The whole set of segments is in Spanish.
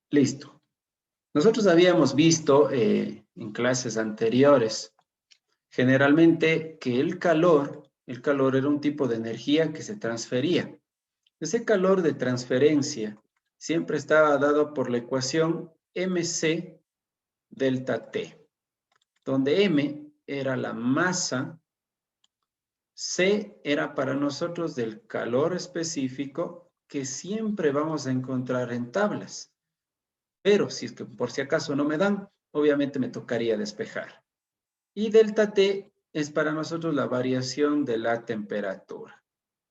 Listo. Nosotros habíamos visto en clases anteriores, generalmente que el calor era un tipo de energía que se transfería. Ese calor de transferencia siempre estaba dado por la ecuación mc delta T, donde m era la masa, C era para nosotros del calor específico que siempre vamos a encontrar en tablas. Pero si es que por si acaso no me dan, obviamente me tocaría despejar. Y delta T es para nosotros la variación de la temperatura.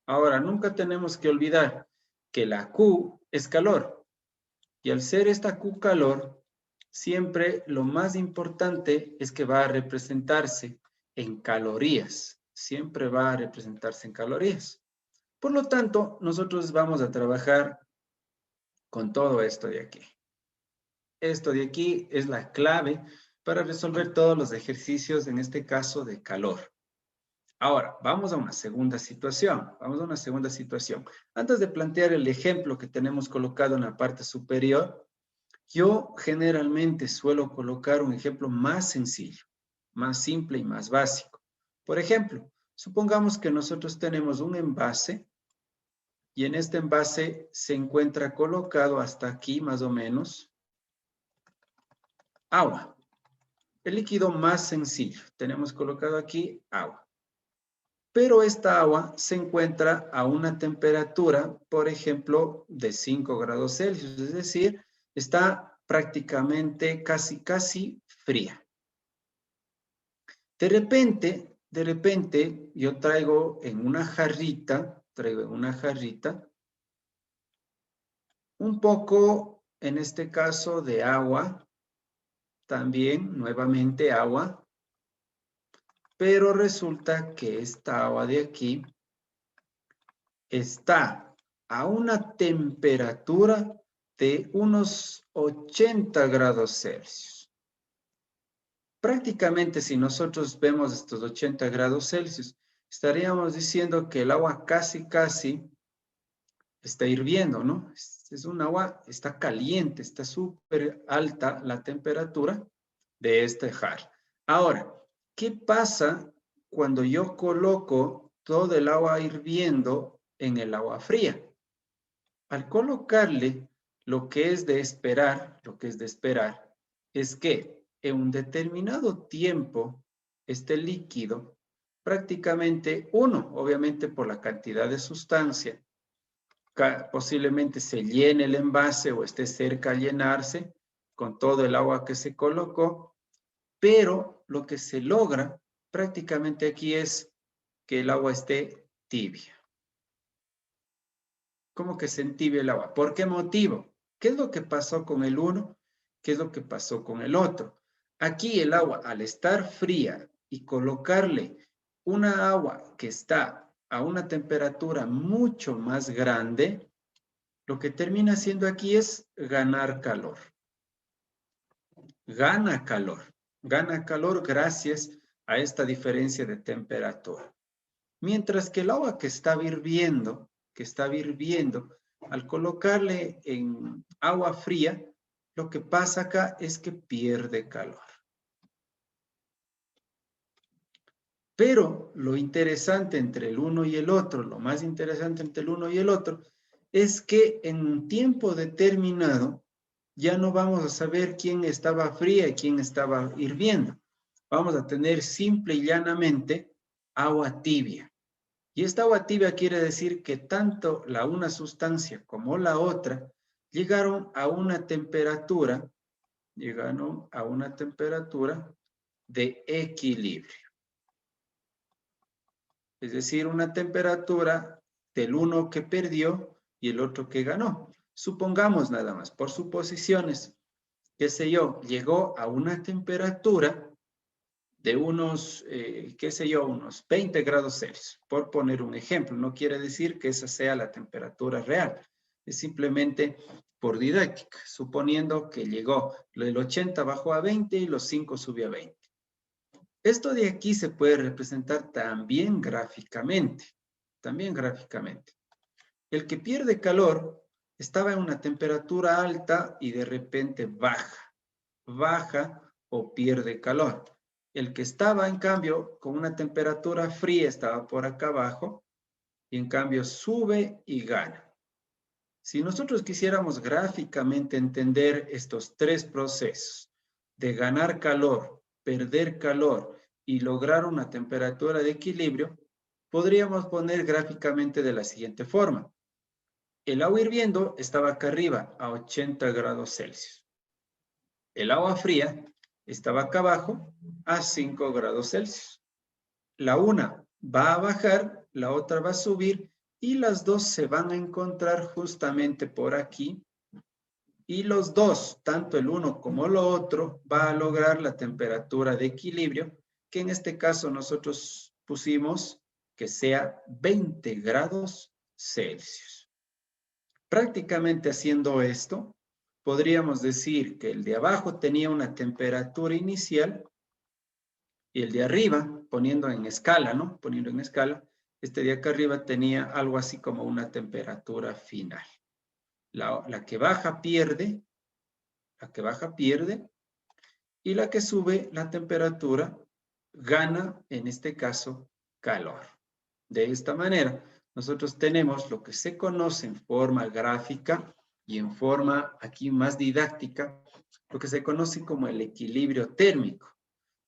Ahora, nunca tenemos que olvidar que la Q es calor. Y al ser esta Q calor, siempre lo más importante es que va a representarse en calorías. Siempre va a representarse en calorías. Por lo tanto, nosotros vamos a trabajar con todo esto de aquí. Esto de aquí es la clave para resolver todos los ejercicios, en este caso de calor. Ahora, vamos a una segunda situación. Vamos a una segunda situación. Antes de plantear el ejemplo que tenemos colocado en la parte superior, yo generalmente suelo colocar un ejemplo más sencillo, más simple y más básico. Por ejemplo, supongamos que nosotros tenemos un envase y en este envase se encuentra colocado hasta aquí más o menos agua. El líquido más sencillo. Tenemos colocado aquí agua. Pero esta agua se encuentra a una temperatura, por ejemplo, de 5 grados Celsius, es decir, está prácticamente casi fría. De repente, yo traigo en una jarrita, un poco, en este caso, de agua, también, nuevamente agua, pero resulta que esta agua de aquí está a una temperatura de unos 80 grados Celsius. Prácticamente si nosotros vemos estos 80 grados Celsius, estaríamos diciendo que el agua casi está hirviendo, ¿no? Es un agua, está caliente, está súper alta la temperatura de este jar. Ahora, ¿qué pasa cuando yo coloco todo el agua hirviendo en el agua fría? Al colocarle lo que es de esperar, es que en un determinado tiempo, este líquido, prácticamente uno, obviamente por la cantidad de sustancia, posiblemente se llene el envase o esté cerca a llenarse con todo el agua que se colocó, pero lo que se logra prácticamente aquí es que el agua esté tibia. ¿Cómo que se entibia el agua? ¿Por qué motivo? ¿Qué es lo que pasó con el uno? ¿Qué es lo que pasó con el otro? Aquí el agua, al estar fría y colocarle una agua que está a una temperatura mucho más grande, lo que termina haciendo aquí es ganar calor. Gana calor gracias a esta diferencia de temperatura. Mientras que el agua que está hirviendo, al colocarle en agua fría, lo que pasa acá es que pierde calor. Pero lo interesante entre el uno y el otro, lo más interesante entre el uno y el otro, es que en un tiempo determinado ya no vamos a saber quién estaba fría y quién estaba hirviendo. Vamos a tener simple y llanamente agua tibia. Y esta agua tibia quiere decir que tanto la una sustancia como la otra llegaron a una temperatura de equilibrio. Es decir, una temperatura del uno que perdió y el otro que ganó. Supongamos nada más, por suposiciones, qué sé yo, llegó a una temperatura de unos, qué sé yo, unos 20 grados Celsius, por poner un ejemplo. No quiere decir que esa sea la temperatura real, es simplemente por didáctica, suponiendo que llegó, el 80 bajó a 20 y los 5 subió a 20. Esto de aquí se puede representar también gráficamente. El que pierde calor estaba en una temperatura alta y de repente baja o pierde calor. El que estaba, en cambio, con una temperatura fría estaba por acá abajo y en cambio sube y gana. Si nosotros quisiéramos gráficamente entender estos tres procesos de ganar calor, perder calor y lograr una temperatura de equilibrio, podríamos poner gráficamente de la siguiente forma. El agua hirviendo estaba acá arriba a 80 grados Celsius. El agua fría estaba acá abajo a 5 grados Celsius. La una va a bajar, la otra va a subir y las dos se van a encontrar justamente por aquí. Y los dos, tanto el uno como lo otro, va a lograr la temperatura de equilibrio, que en este caso nosotros pusimos que sea 20 grados Celsius. Prácticamente haciendo esto, podríamos decir que el de abajo tenía una temperatura inicial y el de arriba, poniendo en escala, ¿no? Poniendo en escala, este de acá arriba tenía algo así como una temperatura final. La que baja pierde, y la que sube la temperatura gana, en este caso, calor. De esta manera, nosotros tenemos lo que se conoce en forma gráfica y en forma aquí más didáctica, lo que se conoce como el equilibrio térmico.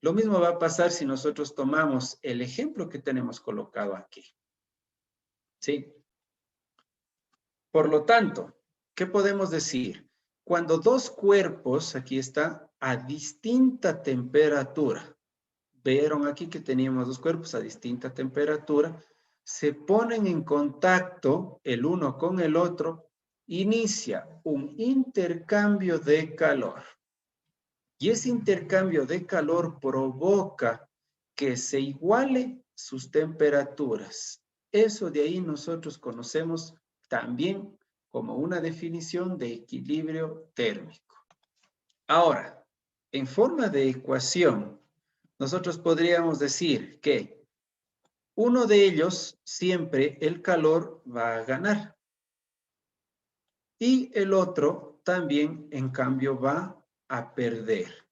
Lo mismo va a pasar si nosotros tomamos el ejemplo que tenemos colocado aquí. ¿Sí? Por lo tanto, ¿qué podemos decir? Cuando dos cuerpos, aquí está, a distinta temperatura, vieron aquí que teníamos dos cuerpos a distinta temperatura, se ponen en contacto el uno con el otro, inicia un intercambio de calor. Y ese intercambio de calor provoca que se iguale sus temperaturas. Eso de ahí nosotros conocemos también como una definición de equilibrio térmico. Ahora, en forma de ecuación, nosotros podríamos decir que uno de ellos siempre el calor va a ganar y el otro también en cambio va a perder.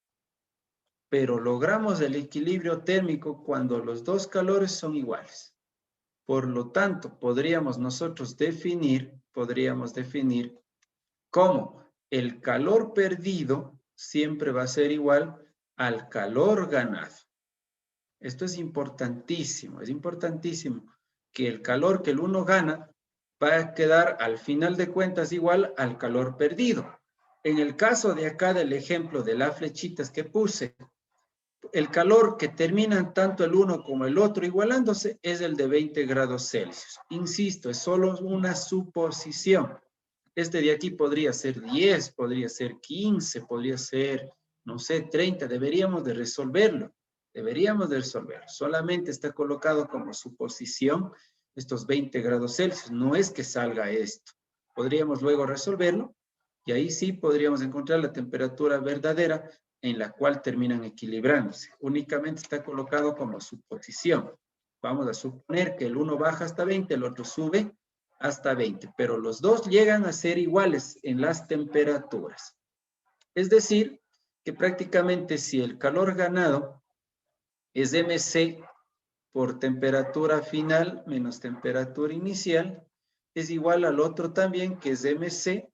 Pero logramos el equilibrio térmico cuando los dos calores son iguales. Por lo tanto, podríamos definir cómo el calor perdido siempre va a ser igual al calor ganado. Esto es importantísimo que el calor que el uno gana va a quedar al final de cuentas igual al calor perdido. En el caso de acá del ejemplo de las flechitas que puse, el calor que terminan tanto el uno como el otro igualándose es el de 20 grados Celsius. Insisto, es solo una suposición. Este de aquí podría ser 10, podría ser 15, podría ser, no sé, 30. Deberíamos de resolverlo. Solamente está colocado como suposición estos 20 grados Celsius. No es que salga esto. Podríamos luego resolverlo y ahí sí podríamos encontrar la temperatura verdadera en la cual terminan equilibrándose. Únicamente está colocado como suposición. Vamos a suponer que el uno baja hasta 20, el otro sube hasta 20, pero los dos llegan a ser iguales en las temperaturas. Es decir, que prácticamente si el calor ganado es MC por temperatura final menos temperatura inicial, es igual al otro también, que es MC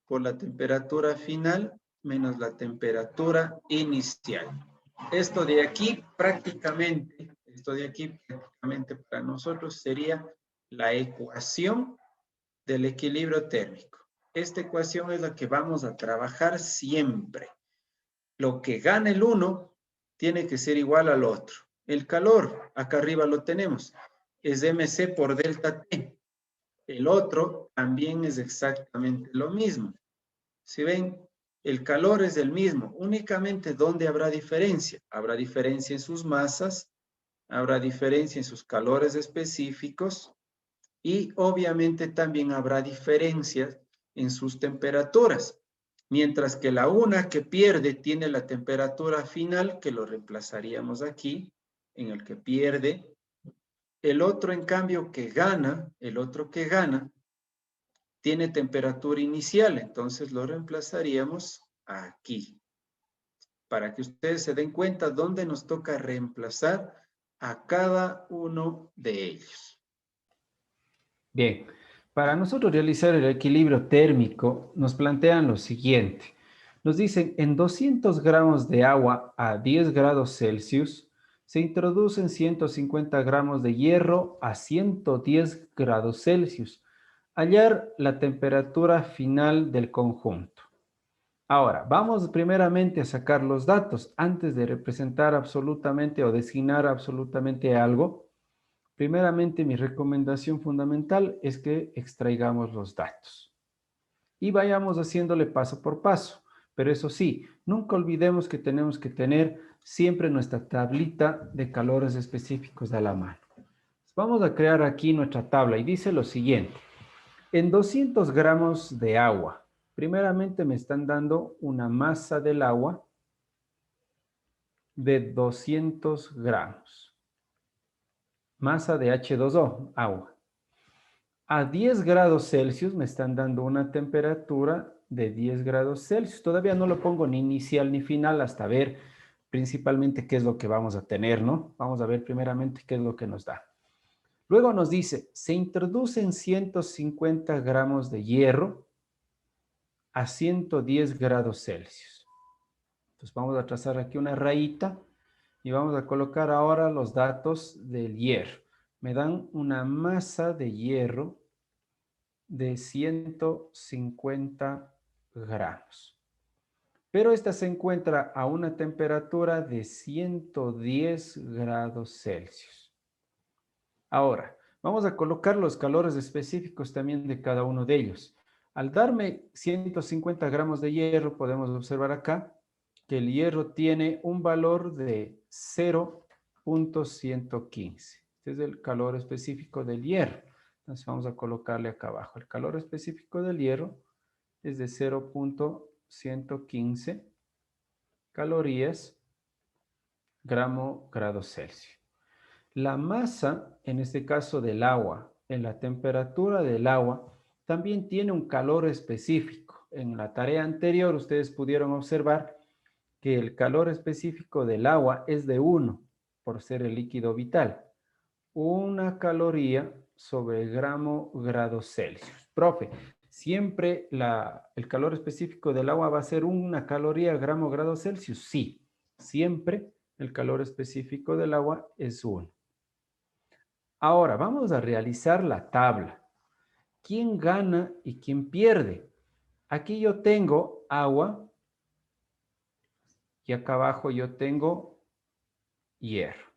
por la temperatura final menos la temperatura inicial. Esto de aquí prácticamente para nosotros sería la ecuación del equilibrio térmico. Esta ecuación es la que vamos a trabajar siempre. Lo que gana el uno tiene que ser igual al otro. El calor, acá arriba lo tenemos, es MC por delta T. El otro también es exactamente lo mismo. Si ven, el calor es el mismo, únicamente ¿dónde habrá diferencia? Habrá diferencia en sus masas, habrá diferencia en sus calores específicos y obviamente también habrá diferencias en sus temperaturas. Mientras que la una que pierde tiene la temperatura final, que lo reemplazaríamos aquí, en el que pierde. El otro, en cambio, que gana, tiene temperatura inicial, entonces lo reemplazaríamos aquí, para que ustedes se den cuenta dónde nos toca reemplazar a cada uno de ellos. Bien, para nosotros realizar el equilibrio térmico, nos plantean lo siguiente. Nos dicen, en 200 gramos de agua a 10 grados Celsius, se introducen 150 gramos de hierro a 110 grados Celsius. Hallar la temperatura final del conjunto. Ahora, vamos primeramente a sacar los datos antes de representar absolutamente o designar absolutamente algo. Primeramente, mi recomendación fundamental es que extraigamos los datos y vayamos haciéndole paso por paso. Pero eso sí, nunca olvidemos que tenemos que tener siempre nuestra tablita de calores específicos a la mano. Vamos a crear aquí nuestra tabla y dice lo siguiente. En 200 gramos de agua, primeramente me están dando una masa del agua de 200 gramos. Masa de H2O, agua. A 10 grados Celsius me están dando una temperatura de 10 grados Celsius. Todavía no lo pongo ni inicial ni final hasta ver principalmente qué es lo que vamos a tener, ¿no? Vamos a ver primeramente qué es lo que nos da. Luego nos dice, se introducen 150 gramos de hierro a 110 grados Celsius. Entonces vamos a trazar aquí una rayita y vamos a colocar ahora los datos del hierro. Me dan una masa de hierro de 150 gramos. Pero esta se encuentra a una temperatura de 110 grados Celsius. Ahora, vamos a colocar los calores específicos también de cada uno de ellos. Al darme 150 gramos de hierro, podemos observar acá que el hierro tiene un valor de 0.115. Este es el calor específico del hierro. Entonces vamos a colocarle acá abajo. El calor específico del hierro es de 0.115 calorías grado Celsius. La masa, en este caso del agua, en la temperatura del agua, también tiene un calor específico. En la tarea anterior ustedes pudieron observar que el calor específico del agua es de 1 por ser el líquido vital. 1 caloría sobre grado Celsius. Profe, ¿siempre el calor específico del agua va a ser 1 caloría grado Celsius? Sí, siempre el calor específico del agua es 1. Ahora, vamos a realizar la tabla. ¿Quién gana y quién pierde? Aquí yo tengo agua y acá abajo yo tengo hierro.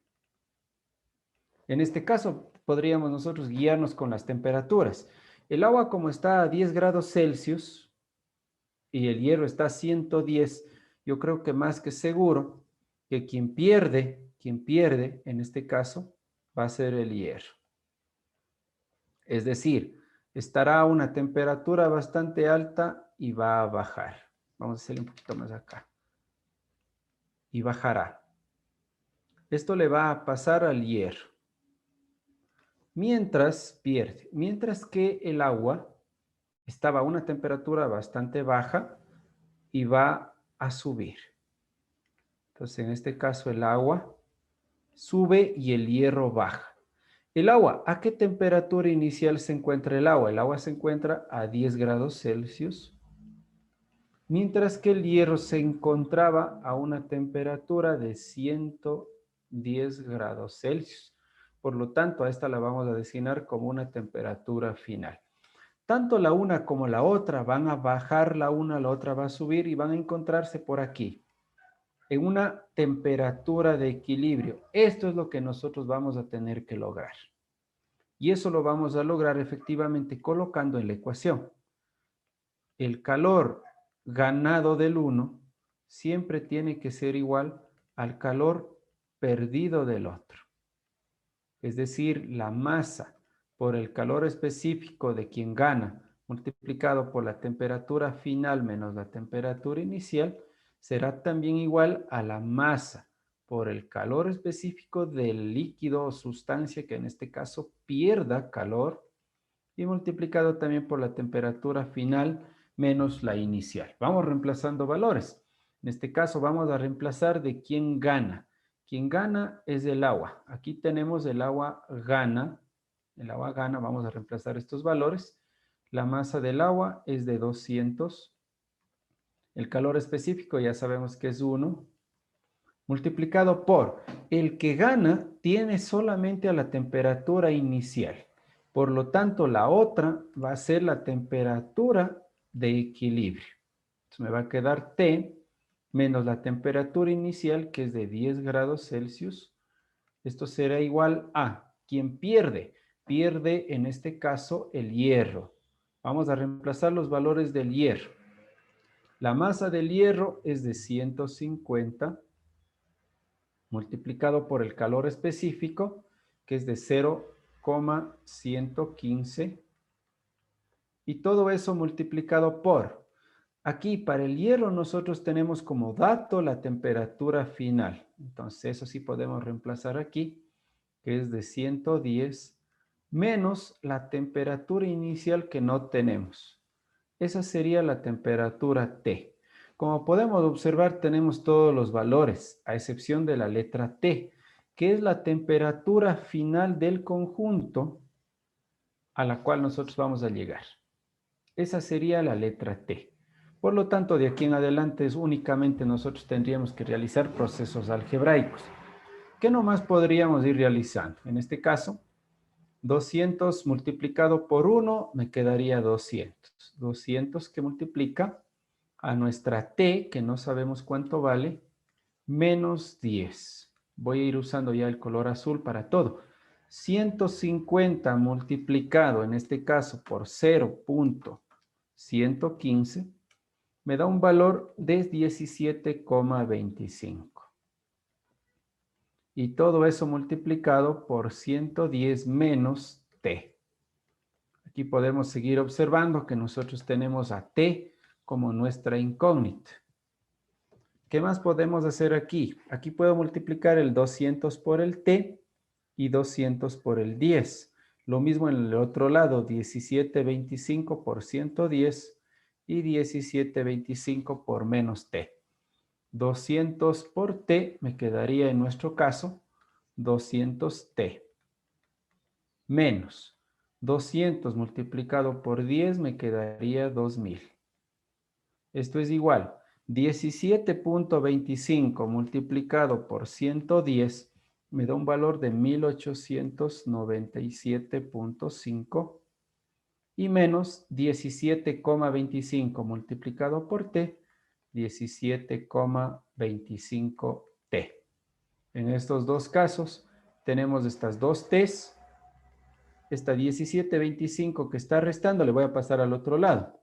En este caso, podríamos nosotros guiarnos con las temperaturas. El agua, como está a 10 grados Celsius y el hierro está a 110, yo creo que más que seguro que quien pierde en este caso, va a ser el hierro. Es decir, estará a una temperatura bastante alta y va a bajar. Vamos a hacerle un poquito más acá. Y bajará. Esto le va a pasar al hierro. Mientras pierde. Mientras que el agua estaba a una temperatura bastante baja y va a subir. Entonces, en este caso, el agua sube y el hierro baja. El agua, ¿a qué temperatura inicial se encuentra el agua? El agua se encuentra a 10 grados Celsius, mientras que el hierro se encontraba a una temperatura de 110 grados Celsius. Por lo tanto, a esta la vamos a designar como una temperatura final. Tanto la una como la otra van a bajar, la otra va a subir y van a encontrarse por aquí, en una temperatura de equilibrio. Esto es lo que nosotros vamos a tener que lograr. Y eso lo vamos a lograr efectivamente colocando en la ecuación. El calor ganado del 1 siempre tiene que ser igual al calor perdido del otro. Es decir, la masa por el calor específico de quien gana, multiplicado por la temperatura final menos la temperatura inicial, será también igual a la masa por el calor específico del líquido o sustancia que en este caso pierda calor y multiplicado también por la temperatura final menos la inicial. Vamos reemplazando valores. En este caso vamos a reemplazar de quién gana. Quien gana es el agua. Aquí tenemos el agua gana. El agua gana, vamos a reemplazar estos valores. La masa del agua es de 200. El calor específico ya sabemos que es 1. Multiplicado por el que gana tiene solamente a la temperatura inicial. Por lo tanto, la otra va a ser la temperatura de equilibrio. Entonces me va a quedar T menos la temperatura inicial, que es de 10 grados Celsius. Esto será igual a, ¿quién pierde? Pierde en este caso el hierro. Vamos a reemplazar los valores del hierro. La masa del hierro es de 150 multiplicado por el calor específico, que es de 0,115. Y todo eso multiplicado por, aquí para el hierro nosotros tenemos como dato la temperatura final. Entonces eso sí podemos reemplazar aquí, que es de 110 menos la temperatura inicial que no tenemos. Esa sería la temperatura T. Como podemos observar, tenemos todos los valores, a excepción de la letra T, que es la temperatura final del conjunto a la cual nosotros vamos a llegar. Esa sería la letra T. Por lo tanto, de aquí en adelante únicamente nosotros tendríamos que realizar procesos algebraicos. ¿Qué nomás podríamos ir realizando? En este caso, 200 multiplicado por 1 me quedaría 200. 200 que multiplica a nuestra T, que no sabemos cuánto vale, menos 10. Voy a ir usando ya el color azul para todo. 150 multiplicado, en este caso, por 0,115, me da un valor de 17,25. Y todo eso multiplicado por 110 menos T. Aquí podemos seguir observando que nosotros tenemos a T como nuestra incógnita. ¿Qué más podemos hacer aquí? Aquí puedo multiplicar el 200 por el T y 200 por el 10. Lo mismo en el otro lado, 1725 por 110 y 1725 por menos T. 200 por T me quedaría en nuestro caso 200T menos 200 multiplicado por 10 me quedaría 2000. Esto es igual 17.25 multiplicado por 110 me da un valor de 1897.5 y menos 17,25 multiplicado por T, 17,25T. En estos dos casos tenemos estas dos T's. Esta 17,25 que está restando le voy a pasar al otro lado.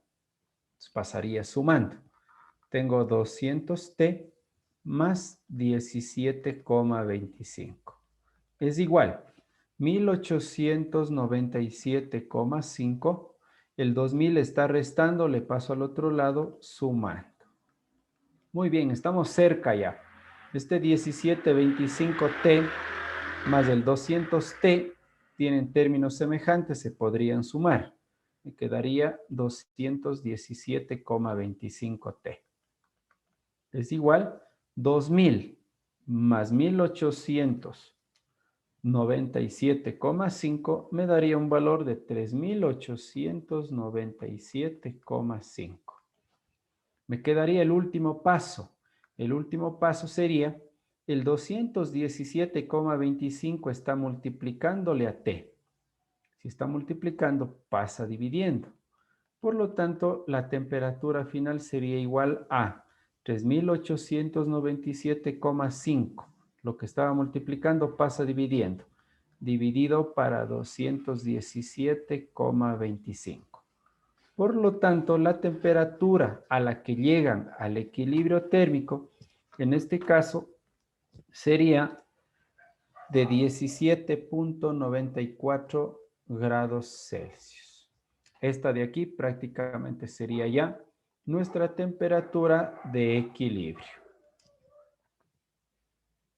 Entonces pasaría sumando. Tengo 200T más 17,25. Es igual 1897,5. El 2000 está restando, le paso al otro lado sumando. Muy bien, estamos cerca ya. Este 1725T más el 200T tienen términos semejantes, se podrían sumar. Me quedaría 217,25T. Es igual 2000 más 1897,5 me daría un valor de 3897,5. Me quedaría el último paso. El último paso sería el 217,25 está multiplicándole a T. Si está multiplicando, pasa dividiendo. Por lo tanto, la temperatura final sería igual a 3897,5. Lo que estaba multiplicando pasa dividiendo. Dividido para 217,25. Por lo tanto, la temperatura a la que llegan al equilibrio térmico, en este caso, sería de 17,94 grados Celsius. Esta de aquí prácticamente sería ya nuestra temperatura de equilibrio.